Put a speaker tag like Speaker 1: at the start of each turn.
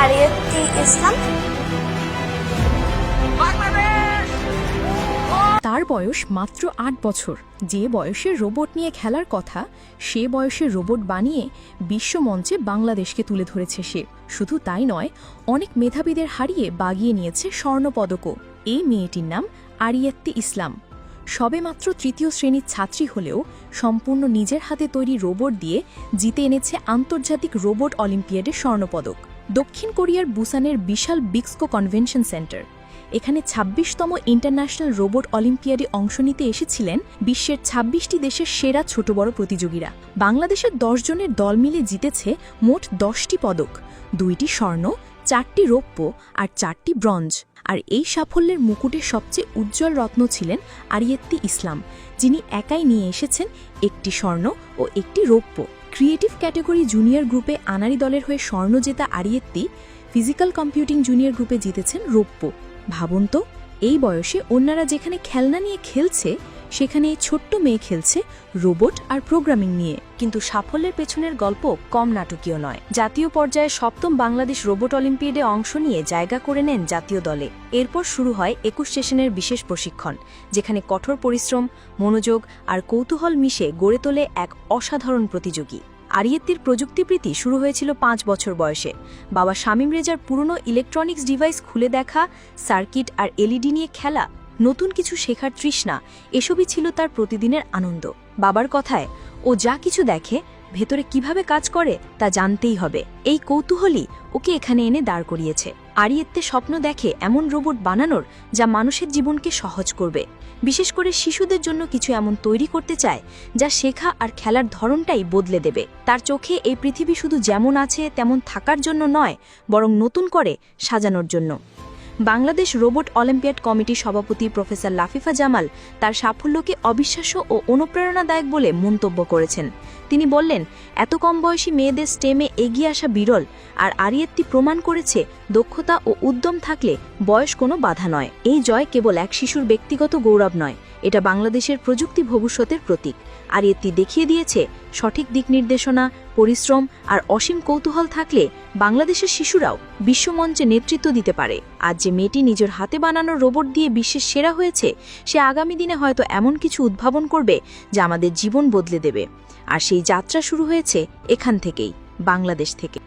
Speaker 1: আরিয়াতি ইসলাম।
Speaker 2: তার বয়স মাত্র ৮ বছর। যে বয়সে রোবট নিয়ে খেলার কথা, সে বয়সে রোবট বানিয়ে বিশ্বমঞ্চে বাংলাদেশকে তুলে ধরেছে সে। শুধু তাই নয়, অনেক মেধাবীদের হারিয়ে বাগিয়ে নিয়েছে স্বর্ণপদকও। এই মেয়েটির নাম আরিয়াতি ইসলাম। সবেমাত্র ৩য় শ্রেণীর ছাত্রী হলেও সম্পূর্ণ নিজের হাতে তৈরি রোবট দিয়ে জিতে এনেছে আন্তর্জাতিক রোবট অলিম্পিয়াডে স্বর্ণপদক। দক্ষিণ কোরিয়ার বুসানের বিশাল বিক্সকো কনভেনশন সেন্টার, এখানে ২৬তম ইন্টারন্যাশনাল রোবট অলিম্পিয়াডে অংশ নিতে এসেছিলেন বিশ্বের ২৬টি দেশের সেরা ছোট বড় প্রতিযোগীরা। বাংলাদেশের ১০ জনের দল মিলে জিতেছে মোট ১০টি পদক, ২টি স্বর্ণ, ৪টি রৌপ্য আর ৪টি ব্রোঞ্জ। আর এই সাফল্যের মুকুটের সবচেয়ে উজ্জ্বল রত্ন ছিলেন আরিয়াতি ইসলাম, যিনি একাই নিয়ে এসেছেন ১টি স্বর্ণ ও ১টি রৌপ্য। ক্রিয়েটিভ ক্যাটেগরি জুনিয়র গ্রুপে আনারি দলের হয়ে স্বর্ণ জেতা আরিয়াতি ফিজিক্যাল কম্পিউটিং জুনিয়র গ্রুপে জিতেছেন রৌপ্য। ভাবুন তো, এই বয়সে অন্যরা যেখানে খেলনা নিয়ে খেলছে, সেখানে এই ছোট্ট মেয়ে খেলছে রোবট আর প্রোগ্রামিং নিয়ে।
Speaker 3: কিন্তু সাফল্যের পেছনের গল্প কম নাটকীয় নয়। জাতীয় পর্যায়ে ৭ম বাংলাদেশ রোবট অলিম্পিয়াডে অংশ নিয়ে জায়গা করে নেন জাতীয় দলে। এরপর শুরু হয় ২১ সেশনের বিশেষ প্রশিক্ষণ, যেখানে কঠোর পরিশ্রম, মনোযোগ আর কৌতূহল মিশে গড়ে তোলে এক অসাধারণ প্রতিযোগী। আরিয়াতির প্রযুক্তিপ্রীতি শুরু হয়েছিল ৫ বছর বয়সে। বাবা শামীম রেজার পুরনো ইলেকট্রনিক্স ডিভাইস খুলে দেখা, সার্কিট আর এলইডি নিয়ে খেলা, নতুন কিছু শেখার তৃষ্ণা, এসবই ছিল তার প্রতিদিনের আনন্দ। বাবার কথায়, ও যা কিছু দেখে, ভেতরে কিভাবে কাজ করে তা জানতেই হবে। এই কৌতূহলই ওকে এখানে এনে দাঁড় করিয়েছে। আরিয়াতি স্বপ্ন দেখে এমন রোবট বানানোর যা মানুষের জীবনকে সহজ করবে। বিশেষ করে শিশুদের জন্য কিছু এমন তৈরি করতে চায় যা শেখা আর খেলার ধরনটাই বদলে দেবে। তার চোখে এই পৃথিবী শুধু যেমন আছে তেমন থাকার জন্য নয়, বরং নতুন করে সাজানোর জন্য। বাংলাদেশ রোবট অলিম্পিয়াড কমিটির সভাপতি প্রফেসর লাফিফা জামাল তার সাফল্যকে অবিশ্বাস্য ও অনুপ্রেরণাদায়ক বলে মন্তব্য করেছেন। তিনি বললেন, এত কম বয়সী মেয়েদের স্টেমে এগিয়ে আসা বিরল, আর আরিয়াতি প্রমাণ করেছে দক্ষতা ও উদ্যম থাকলে বয়স কোনো বাধা নয়। এই জয় কেবল এক শিশুর ব্যক্তিগত গৌরব নয়, এটা বাংলাদেশের প্রযুক্তি ভবিষ্যতের প্রতীক। আরিয়াতি দেখিয়ে দিয়েছে, সঠিক দিক নির্দেশনা, পরিশ্রম আর অসীম কৌতূহল থাকলে বাংলাদেশের শিশুরাও বিশ্বমঞ্চে নেতৃত্ব দিতে পারে। আজ যে মেয়েটি নিজের হাতে বানানো রোবট দিয়ে বিশ্বের সেরা হয়েছে, সে আগামী দিনে হয়তো এমন কিছু উদ্ভাবন করবে যা আমাদের জীবন বদলে দেবে। আর সেই যাত্রা শুরু হয়েছে এখান থেকেই, বাংলাদেশ থেকে।